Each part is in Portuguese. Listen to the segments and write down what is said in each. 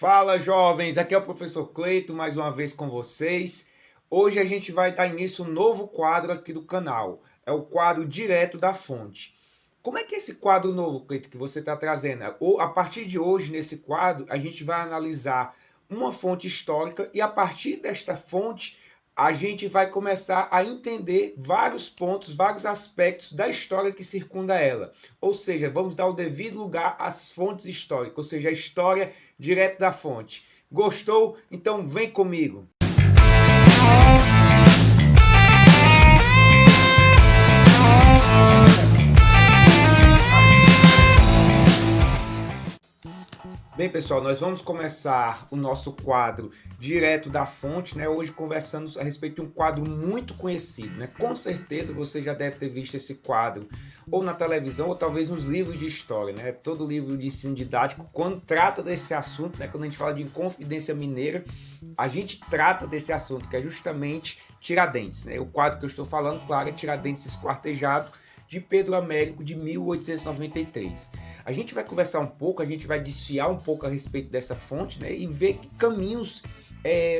Fala, jovens! Aqui é o professor Cleito, mais uma vez com vocês. Hoje a gente vai dar início a um novo quadro aqui do canal. É o quadro Direto da Fonte. Como é que é esse quadro novo, Cleito, que você está trazendo? A partir de hoje, nesse quadro, a gente vai analisar uma fonte histórica e a partir desta fonte a gente vai começar a entender vários pontos, vários aspectos da história que circunda ela. Ou seja, vamos dar o devido lugar às fontes históricas, ou seja, a história direto da fonte. Gostou? Então vem comigo! Bem, pessoal, nós vamos começar o nosso quadro Direto da Fonte, né? Hoje conversando a respeito de um quadro muito conhecido, né? Com certeza você já deve ter visto esse quadro ou na televisão ou talvez nos livros de história, né? Todo livro de ensino didático, quando trata desse assunto, né? Quando a gente fala de Inconfidência Mineira, a gente trata desse assunto, que é justamente Tiradentes, né? O quadro que eu estou falando, claro, é Tiradentes Esquartejado, de Pedro Américo, de 1893. A gente vai conversar um pouco, a gente vai desfiar um pouco a respeito dessa fonte, né, e ver que caminhos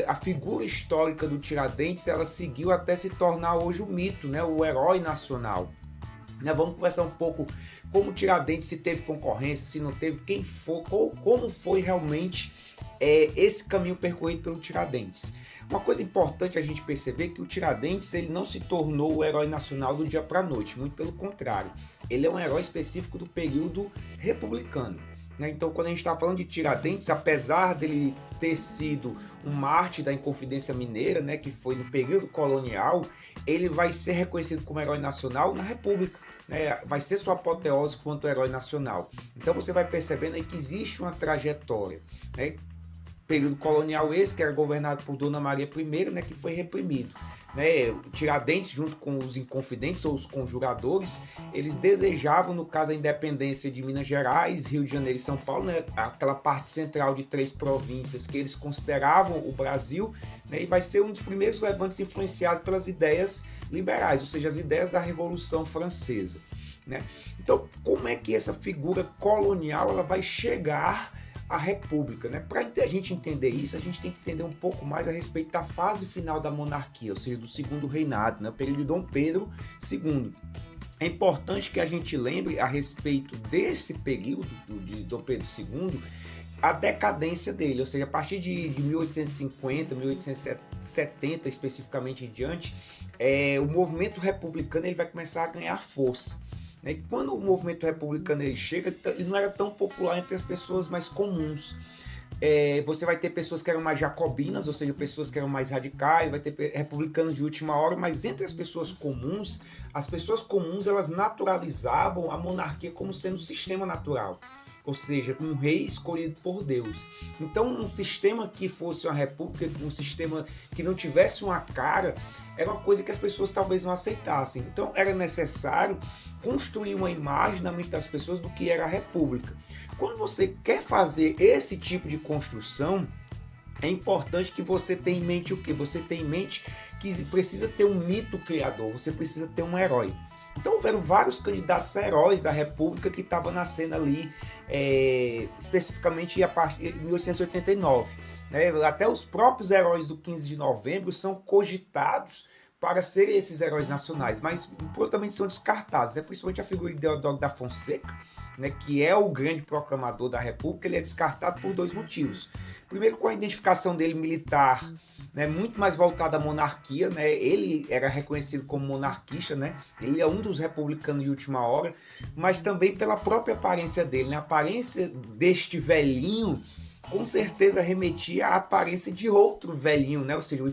a figura histórica do Tiradentes ela seguiu até se tornar hoje o mito, né, o herói nacional. Né, vamos conversar um pouco como Tiradentes, se teve concorrência, se não teve, quem foi, ou como foi realmente esse caminho percorrido pelo Tiradentes. Uma coisa importante a gente perceber é que o Tiradentes ele não se tornou o herói nacional do dia para a noite, muito pelo contrário. Ele é um herói específico do período republicano. Né? Então, quando a gente está falando de Tiradentes, apesar dele ter sido um mártir da Inconfidência Mineira, né, que foi no período colonial, ele vai ser reconhecido como herói nacional na República. Vai ser sua apoteose quanto herói nacional. Então você vai percebendo aí que existe uma trajetória. Né? Período colonial esse, que era governado por Dona Maria I, né, que foi reprimido. Né? Tiradentes, junto com os inconfidentes ou os conjuradores, eles desejavam, no caso, a independência de Minas Gerais, Rio de Janeiro e São Paulo, né? Aquela parte central de 3 províncias que eles consideravam o Brasil, né? E vai ser um dos primeiros levantes influenciado pelas ideias liberais, ou seja, as ideias da Revolução Francesa. Né? Então, como é que essa figura colonial ela vai chegar a República, né? Para a gente entender isso, a gente tem que entender um pouco mais a respeito da fase final da monarquia, ou seja, do segundo reinado, né? O período de Dom Pedro II. É importante que a gente lembre a respeito desse período de Dom Pedro II, a decadência dele, ou seja, a partir de 1850, 1870 especificamente em diante, o movimento republicano ele vai começar a ganhar força. E quando o movimento republicano ele chega, ele não era tão popular entre as pessoas mais comuns. Você vai ter pessoas que eram mais jacobinas, ou seja, pessoas que eram mais radicais, vai ter republicanos de última hora, mas entre as pessoas comuns elas naturalizavam a monarquia como sendo um sistema natural. Ou seja, um rei escolhido por Deus. Então, um sistema que fosse uma república, um sistema que não tivesse uma cara, era uma coisa que as pessoas talvez não aceitassem. Então, era necessário construir uma imagem na mente das pessoas do que era a república. Quando você quer fazer esse tipo de construção, é importante que você tenha em mente o quê? Você tem em mente que precisa ter um mito criador, você precisa ter um herói. Então houveram vários candidatos a heróis da República que estavam nascendo ali, especificamente a partir de 1889. Né? Até os próprios heróis do 15 de novembro são cogitados para serem esses heróis nacionais, mas também são descartados, né? Principalmente a figura de Deodoro da Fonseca, né, que é o grande proclamador da República, ele é descartado por 2 motivos. Primeiro, com a identificação dele militar, né, muito mais voltado à monarquia, né, ele era reconhecido como monarquista, né, ele é um dos republicanos de última hora, mas também pela própria aparência dele, né, a aparência deste velhinho com certeza remetia à aparência de outro velhinho, né, ou seja, o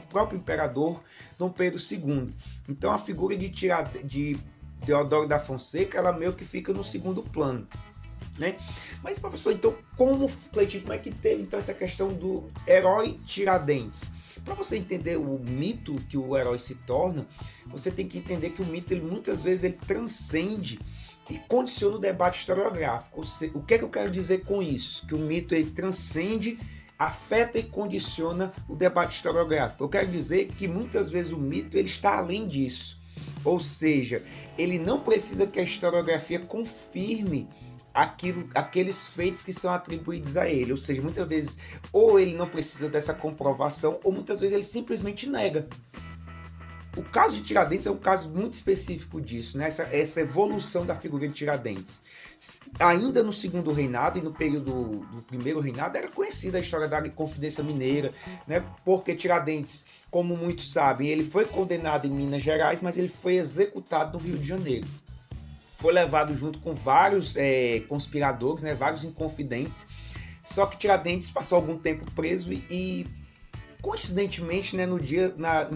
próprio imperador Dom Pedro II. Então a figura de Deodoro da Fonseca, ela meio que fica no segundo plano. Né? Mas, professor, então, como é que teve então essa questão do herói Tiradentes? Para você entender o mito que o herói se torna, você tem que entender que o mito, ele, muitas vezes, ele transcende e condiciona o debate historiográfico. O que é que eu quero dizer com isso? Que o mito, ele transcende, afeta e condiciona o debate historiográfico. Eu quero dizer que, muitas vezes, o mito ele está além disso. Ou seja, ele não precisa que a historiografia confirme aqueles feitos que são atribuídos a ele. Ou seja, muitas vezes ou ele não precisa dessa comprovação, ou muitas vezes ele simplesmente nega. O caso de Tiradentes é um caso muito específico disso, né? Essa evolução da figura de Tiradentes. Ainda no segundo reinado e no período do primeiro reinado era conhecida a história da Inconfidência Mineira, né? Porque Tiradentes, como muitos sabem, ele foi condenado em Minas Gerais, mas ele foi executado no Rio de Janeiro. Foi levado junto com vários conspiradores, né? Vários inconfidentes. Só que Tiradentes passou algum tempo preso e coincidentemente, né, no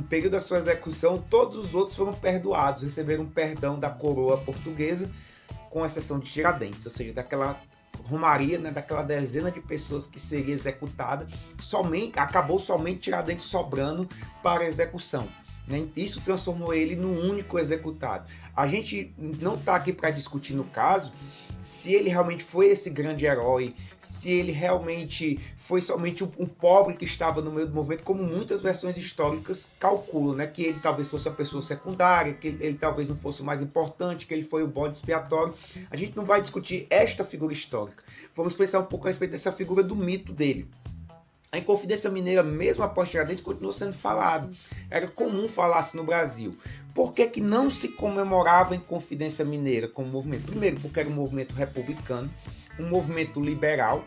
período da sua execução, todos os outros foram perdoados, receberam perdão da coroa portuguesa, com exceção de Tiradentes, ou seja, daquela romaria, né, daquela dezena de pessoas que seria executada, acabou somente Tiradentes sobrando para a execução. Isso transformou ele no único executado. A gente não está aqui para discutir no caso se ele realmente foi esse grande herói, se ele realmente foi somente um pobre que estava no meio do movimento, como muitas versões históricas calculam, né? Que ele talvez fosse uma pessoa secundária, que ele talvez não fosse o mais importante, que ele foi o bode expiatório. A gente não vai discutir esta figura histórica. Vamos pensar um pouco a respeito dessa figura do mito dele. A Inconfidência Mineira, mesmo após Tiradentes, continuou sendo falado. Era comum falar-se no Brasil. Por que não se comemorava a Inconfidência Mineira como movimento? Primeiro, porque era um movimento republicano, um movimento liberal.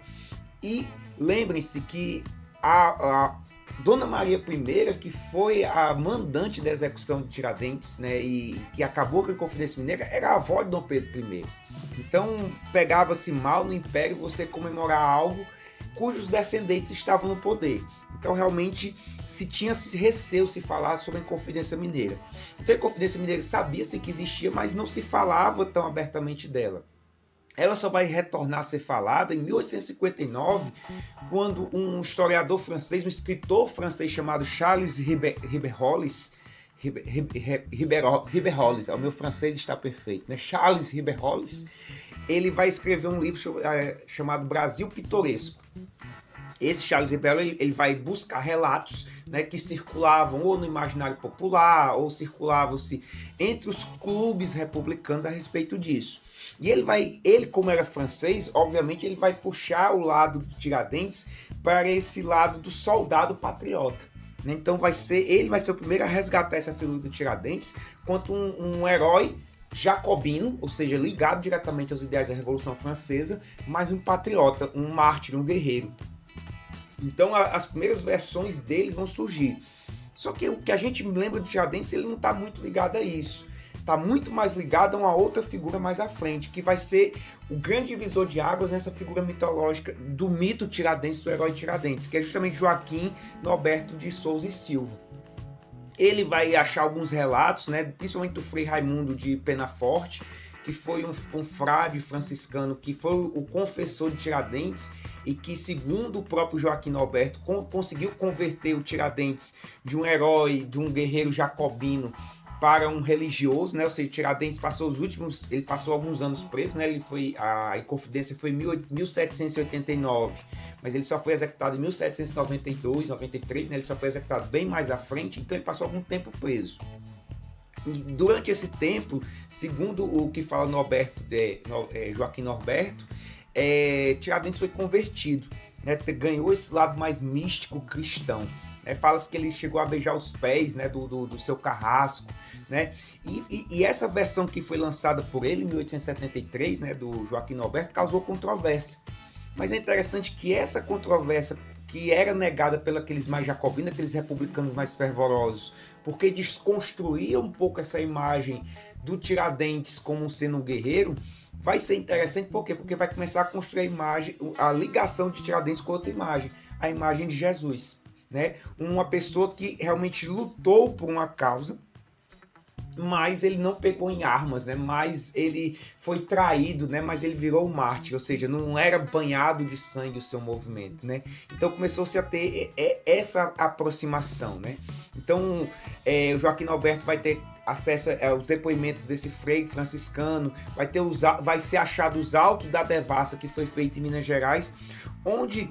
E lembrem-se que a Dona Maria I, que foi a mandante da execução de Tiradentes, né, e que acabou com a Inconfidência Mineira, era a avó de Dom Pedro I. Então, pegava-se mal no Império você comemorar algo cujos descendentes estavam no poder. Então, realmente, se tinha receio se falar sobre a Inconfidência Mineira. Então, a Inconfidência Mineira sabia-se que existia, mas não se falava tão abertamente dela. Ela só vai retornar a ser falada em 1859, quando um historiador francês, um escritor francês chamado Charles Ribeyrolles, o meu francês está perfeito, né? Charles Ribeyrolles, ele vai escrever um livro chamado Brasil Pitoresco. Esse Charles Ribeyrolles, ele vai buscar relatos, né, que circulavam ou no imaginário popular ou circulavam-se entre os clubes republicanos a respeito disso. E ele como era francês, obviamente ele vai puxar o lado de Tiradentes para esse lado do soldado patriota. Então ele vai ser o primeiro a resgatar essa figura do Tiradentes quanto um herói jacobino, ou seja, ligado diretamente aos ideais da Revolução Francesa, mas um patriota, um mártir, um guerreiro. Então as primeiras versões deles vão surgir. Só que o que a gente lembra de Tiradentes, ele não está muito ligado a isso. Está muito mais ligado a uma outra figura mais à frente, que vai ser o grande divisor de águas nessa figura mitológica do mito Tiradentes, do herói Tiradentes, que é justamente Joaquim Norberto de Souza e Silva. Ele vai achar alguns relatos, né, principalmente do Frei Raimundo de Penaforte, que foi um frade franciscano, que foi o confessor de Tiradentes e que, segundo o próprio Joaquim Norberto, conseguiu converter o Tiradentes de um herói, de um guerreiro jacobino, para um religioso, né? Ou seja, Tiradentes ele passou alguns anos preso, né? A Inconfidência foi em 1789, mas ele só foi executado em 1792, 93, né? Ele só foi executado bem mais à frente, então ele passou algum tempo preso. E durante esse tempo, segundo o que fala Joaquim Norberto, Tiradentes foi convertido, né? Ganhou esse lado mais místico cristão. Fala-se que ele chegou a beijar os pés, né, do seu carrasco, né? E essa versão que foi lançada por ele em 1873, né, do Joaquim Norberto, causou controvérsia. Mas é interessante que essa controvérsia, que era negada pelos aqueles mais jacobinos, aqueles republicanos mais fervorosos, porque desconstruía um pouco essa imagem do Tiradentes como sendo um guerreiro, vai ser interessante. Por quê? Porque vai começar a construir a ligação de Tiradentes com outra imagem, a imagem de Jesus. Né? Uma pessoa que realmente lutou por uma causa, mas ele não pegou em armas, né? Mas ele foi traído, né? Mas ele virou um mártir, ou seja, não era banhado de sangue o seu movimento, né? Então começou-se a ter essa aproximação, né? Então o Joaquim Norberto vai ter acesso aos depoimentos desse frei franciscano, vai ser achado os autos da devassa que foi feita em Minas Gerais, onde,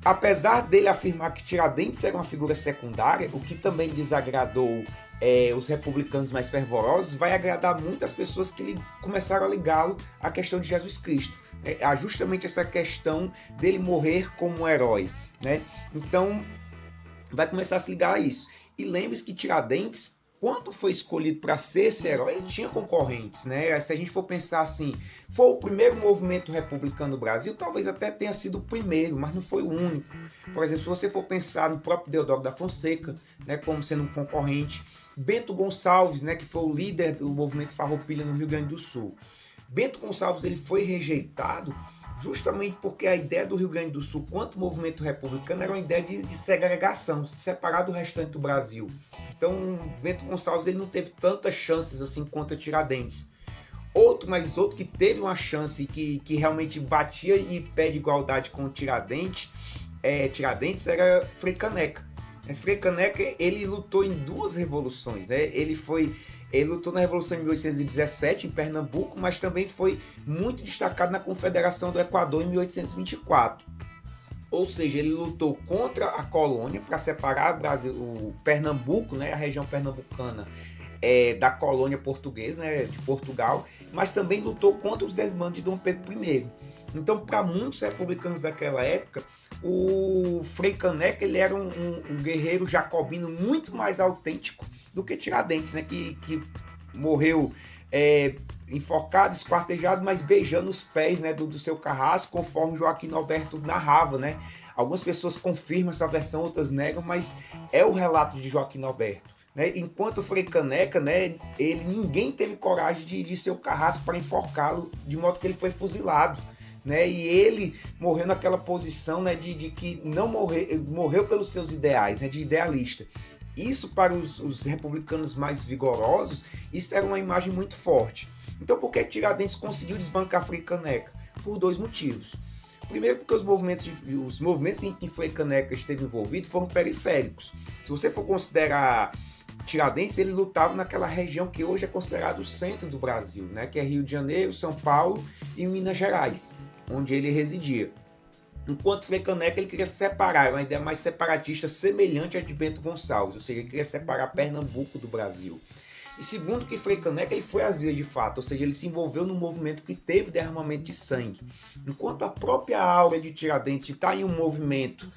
apesar dele afirmar que Tiradentes era uma figura secundária, o que também desagradou os republicanos mais fervorosos, vai agradar muitas pessoas que começaram a ligá-lo à questão de Jesus Cristo. há justamente essa questão dele morrer como um herói, né? Então vai começar a se ligar a isso. E lembre-se que Tiradentes, quando foi escolhido para ser esse herói, ele tinha concorrentes, né? Se a gente for pensar assim, foi o primeiro movimento republicano no Brasil, talvez até tenha sido o primeiro, mas não foi o único. Por exemplo, se você for pensar no próprio Deodoro da Fonseca, né, como sendo um concorrente, Bento Gonçalves, né, que foi o líder do movimento Farroupilha no Rio Grande do Sul. Bento Gonçalves ele foi rejeitado justamente porque a ideia do Rio Grande do Sul, quanto movimento republicano, era uma ideia de segregação, de separar do restante do Brasil. Então, Bento Gonçalves ele não teve tantas chances assim quanto Tiradentes. Outro que teve uma chance, que realmente batia em pé de igualdade com o Tiradentes, era Frei Caneca. Frei Caneca ele lutou em duas revoluções, né? Ele lutou na Revolução de 1817 em Pernambuco, mas também foi muito destacado na Confederação do Equador em 1824. Ou seja, ele lutou contra a colônia para separar o Pernambuco, né, a região pernambucana, da colônia portuguesa, né, de Portugal, mas também lutou contra os desmandos de Dom Pedro I. Então, para muitos republicanos daquela época, o Frei Caneca ele era um guerreiro jacobino muito mais autêntico do que Tiradentes, né, que morreu enforcado, esquartejado, mas beijando os pés, né, do seu carrasco, conforme Joaquim Norberto narrava, né? Algumas pessoas confirmam essa versão, outras negam, mas é o relato de Joaquim Norberto. Né? Enquanto o Frei Caneca, né, ninguém teve coragem de ser o carrasco para enforcá-lo, de modo que ele foi fuzilado. Né? E ele morreu naquela posição, né, de que não morreu pelos seus ideais, né, de idealista. Isso para os republicanos mais vigorosos, isso era uma imagem muito forte. Então por que Tiradentes conseguiu desbancar Frei Caneca? Por dois motivos. Primeiro, porque os movimentos em que Frei Caneca esteve envolvido foram periféricos. Se você for considerar Tiradentes, ele lutava naquela região que hoje é considerado o centro do Brasil, né? Que é Rio de Janeiro, São Paulo e Minas Gerais, onde ele residia. Enquanto Frei Caneca ele queria separar, uma ideia mais separatista, semelhante à de Bento Gonçalves, ou seja, ele queria separar Pernambuco do Brasil. E segundo que Frei Caneca ele foi às vias de fato, ou seja, ele se envolveu num movimento que teve derramamento de sangue. Enquanto a própria aura de Tiradentes está em um movimento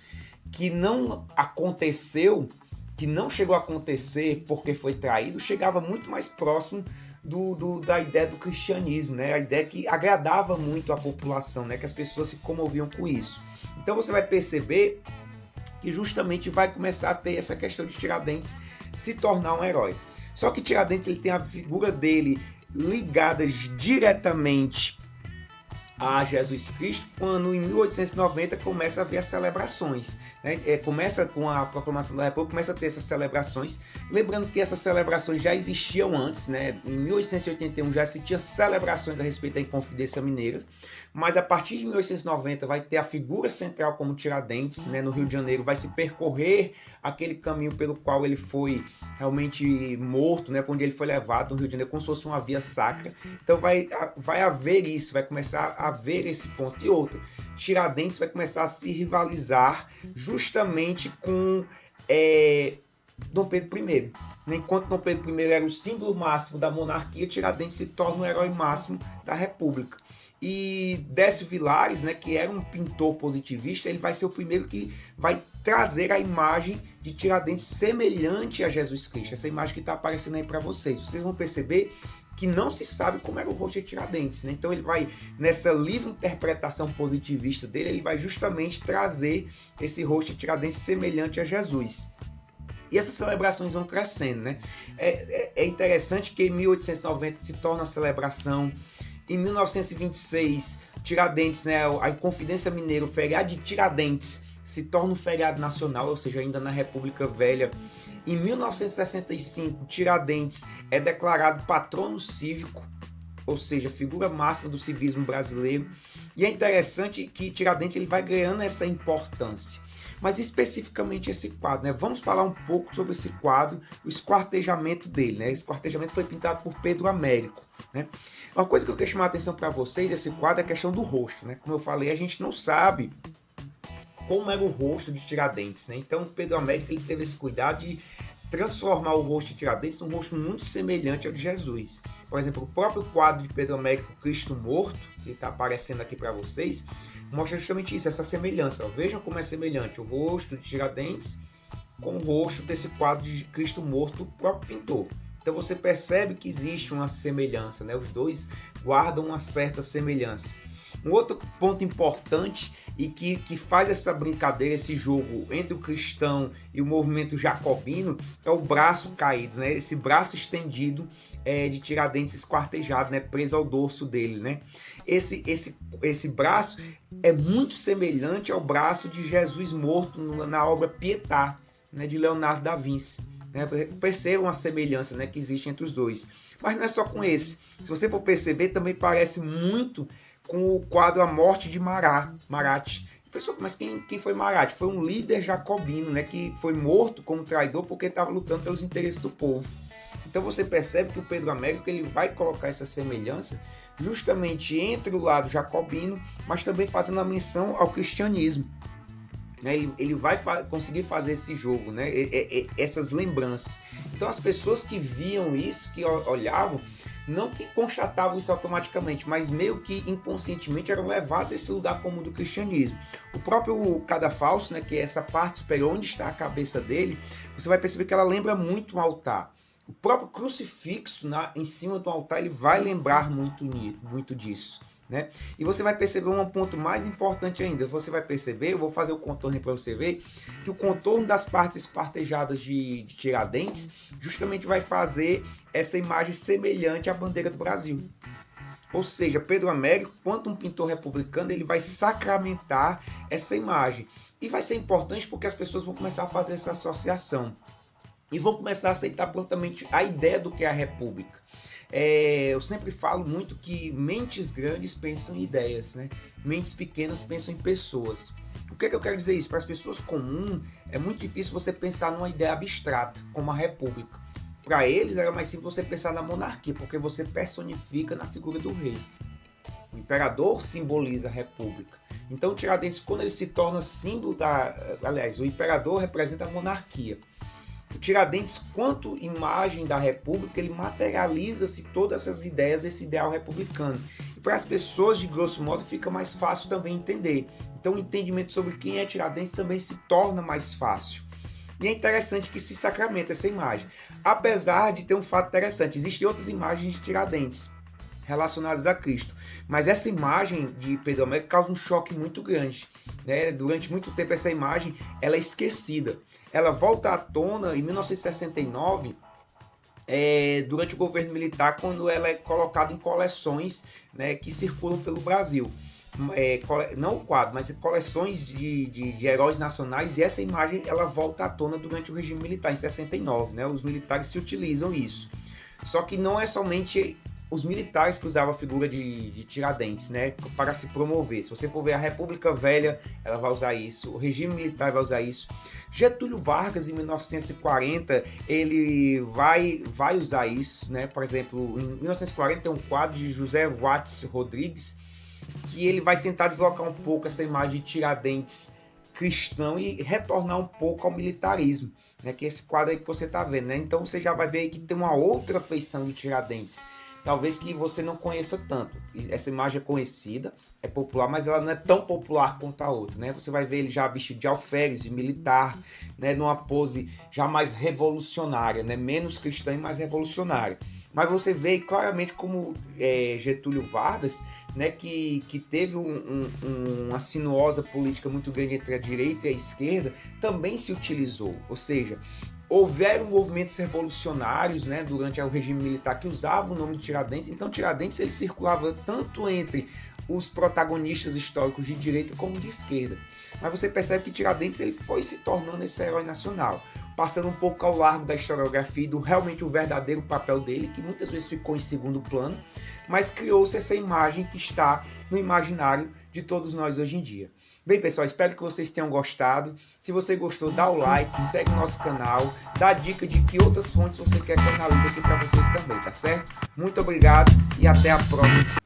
que não aconteceu, que não chegou a acontecer porque foi traído, chegava muito mais próximo da ideia do cristianismo, né? A ideia que agradava muito a população, né? Que as pessoas se comoviam com isso. Então você vai perceber que justamente vai começar a ter essa questão de Tiradentes se tornar um herói. Só que Tiradentes ele tem a figura dele ligada diretamente a Jesus Cristo, quando em 1890 começa a haver as celebrações. Né? Começa com a proclamação da República, começa a ter essas celebrações. Lembrando que essas celebrações já existiam antes, né? Em 1881 já se tinha celebrações a respeito da Inconfidência Mineira, mas a partir de 1890 vai ter a figura central como Tiradentes, né? No Rio de Janeiro vai se percorrer aquele caminho pelo qual ele foi realmente morto, né? Onde ele foi levado no Rio de Janeiro, como se fosse uma via sacra. Então vai haver isso, vai começar a haver esse ponto. E outra, Tiradentes vai começar a se rivalizar justamente com Dom Pedro I. Enquanto Dom Pedro I era o símbolo máximo da monarquia, Tiradentes se torna o herói máximo da República. E Décio Vilares, né, que era um pintor positivista, ele vai ser o primeiro que vai trazer a imagem de Tiradentes semelhante a Jesus Cristo. Essa imagem que está aparecendo aí para vocês. Vocês vão perceber que não se sabe como era o rosto de Tiradentes, né? Então ele vai, nessa livre interpretação positivista dele, ele vai justamente trazer esse rosto de Tiradentes semelhante a Jesus. E essas celebrações vão crescendo, né? É interessante que em 1890 se torna a celebração. Em 1926, Tiradentes, né, a Inconfidência Mineira, o feriado de Tiradentes, se torna um feriado nacional, ou seja, ainda na República Velha. Em 1965, Tiradentes é declarado patrono cívico, ou seja, figura máxima do civismo brasileiro. E é interessante que Tiradentes ele vai ganhando essa importância. Mas especificamente esse quadro, né? Vamos falar um pouco sobre esse quadro, o esquartejamento dele, né? Esse esquartejamento foi pintado por Pedro Américo, né? Uma coisa que eu quero chamar a atenção para vocês desse quadro é a questão do rosto, né? Como eu falei, a gente não sabe como era o rosto de Tiradentes, né? Então Pedro Américo ele teve esse cuidado de transformar o rosto de Tiradentes num rosto muito semelhante ao de Jesus. Por exemplo, o próprio quadro de Pedro Américo, Cristo Morto, que está aparecendo aqui para vocês, mostra justamente isso, essa semelhança. Ó. Vejam como é semelhante o rosto de Tiradentes com o rosto desse quadro de Cristo Morto do próprio pintor. Então você percebe que existe uma semelhança, né? Os dois guardam uma certa semelhança. Um outro ponto importante e que faz essa brincadeira, esse jogo entre o cristão e o movimento jacobino é o braço caído, né? Esse braço estendido de Tiradentes esquartejado, né? Preso ao dorso dele, né? Esse braço é muito semelhante ao braço de Jesus morto na obra Pietà, né? De Leonardo da Vinci. Percebam a semelhança, né, que existe entre os dois. Mas não é só com esse. Se você for perceber, também parece muito com o quadro A Morte de Marat. Mas quem foi Marat? Foi um líder jacobino, né, que foi morto como traidor porque estava lutando pelos interesses do povo. Então você percebe que o Pedro Américo ele vai colocar essa semelhança justamente entre o lado jacobino, mas também fazendo a menção ao cristianismo. Ele vai conseguir fazer esse jogo, né? Essas lembranças. Então as pessoas que viam isso, que olhavam, não que constatavam isso automaticamente, mas meio que inconscientemente eram levados a esse lugar comum do cristianismo. O próprio cadafalso, né, que é essa parte superior onde está a cabeça dele, você vai perceber que ela lembra muito um altar. O próprio crucifixo em cima do altar ele vai lembrar muito disso. Né? E você vai perceber um ponto mais importante ainda. Você vai perceber, eu vou fazer o contorno para você ver, que o contorno das partes esquartejadas de Tiradentes justamente vai fazer essa imagem semelhante à bandeira do Brasil. Ou seja, Pedro Américo, quanto um pintor republicano, ele vai sacramentar essa imagem. E vai ser importante porque as pessoas vão começar a fazer essa associação. E vão começar a aceitar prontamente a ideia do que é a república. Eu sempre falo muito que mentes grandes pensam em ideias, né? Mentes pequenas pensam em pessoas. O que eu quero dizer isso? Para as pessoas comuns, é muito difícil você pensar numa ideia abstrata, como a república. Para eles, era mais simples você pensar na monarquia, porque você personifica na figura do rei. O imperador simboliza a república. Então, Tiradentes, quando ele se torna símbolo o imperador representa a monarquia. O Tiradentes, quanto imagem da república, ele materializa-se todas essas ideias, esse ideal republicano. E para as pessoas, de grosso modo, fica mais fácil também entender. Então o entendimento sobre quem é Tiradentes também se torna mais fácil. E é interessante que se sacramenta essa imagem. Apesar de ter um fato interessante, existem outras imagens de Tiradentes relacionadas a Cristo. Mas essa imagem de Pedro Américo causa um choque muito grande. Né? Durante muito tempo essa imagem ela é esquecida. Ela volta à tona em 1969, durante o governo militar, quando ela é colocada em coleções, né, que circulam pelo Brasil. Não o quadro, mas coleções de heróis nacionais, e essa imagem ela volta à tona durante o regime militar, em 69. Né? Os militares se utilizam isso. Só que não é somente os militares que usavam a figura de Tiradentes, né, para se promover. Se você for ver a República Velha, ela vai usar isso, o regime militar vai usar isso. Getúlio Vargas, em 1940, ele vai usar isso, né? Por exemplo, em 1940 tem um quadro de José Watts Rodrigues, que ele vai tentar deslocar um pouco essa imagem de Tiradentes cristão e retornar um pouco ao militarismo, né? Que é esse quadro aí que você está vendo, né? Então você já vai ver aí que tem uma outra feição de Tiradentes, talvez que você não conheça tanto. Essa imagem é conhecida, é popular, mas ela não é tão popular quanto a outra, né? Você vai ver ele já vestido de alferes, de militar, né? Numa pose já mais revolucionária, né? Menos cristã e mais revolucionária. Mas você vê claramente como Getúlio Vargas, né? Que teve uma sinuosa política muito grande entre a direita e a esquerda, também se utilizou. Ou seja, houveram movimentos revolucionários, né, durante o regime militar que usavam o nome de Tiradentes. Então Tiradentes ele circulava tanto entre os protagonistas históricos de direita como de esquerda. Mas você percebe que Tiradentes ele foi se tornando esse herói nacional, passando um pouco ao largo da historiografia e do realmente o verdadeiro papel dele, que muitas vezes ficou em segundo plano, mas criou-se essa imagem que está no imaginário de todos nós hoje em dia. Bem, pessoal, espero que vocês tenham gostado. Se você gostou, dá o like, segue o nosso canal, dá a dica de que outras fontes você quer que eu analise aqui para vocês também, tá certo? Muito obrigado e até a próxima.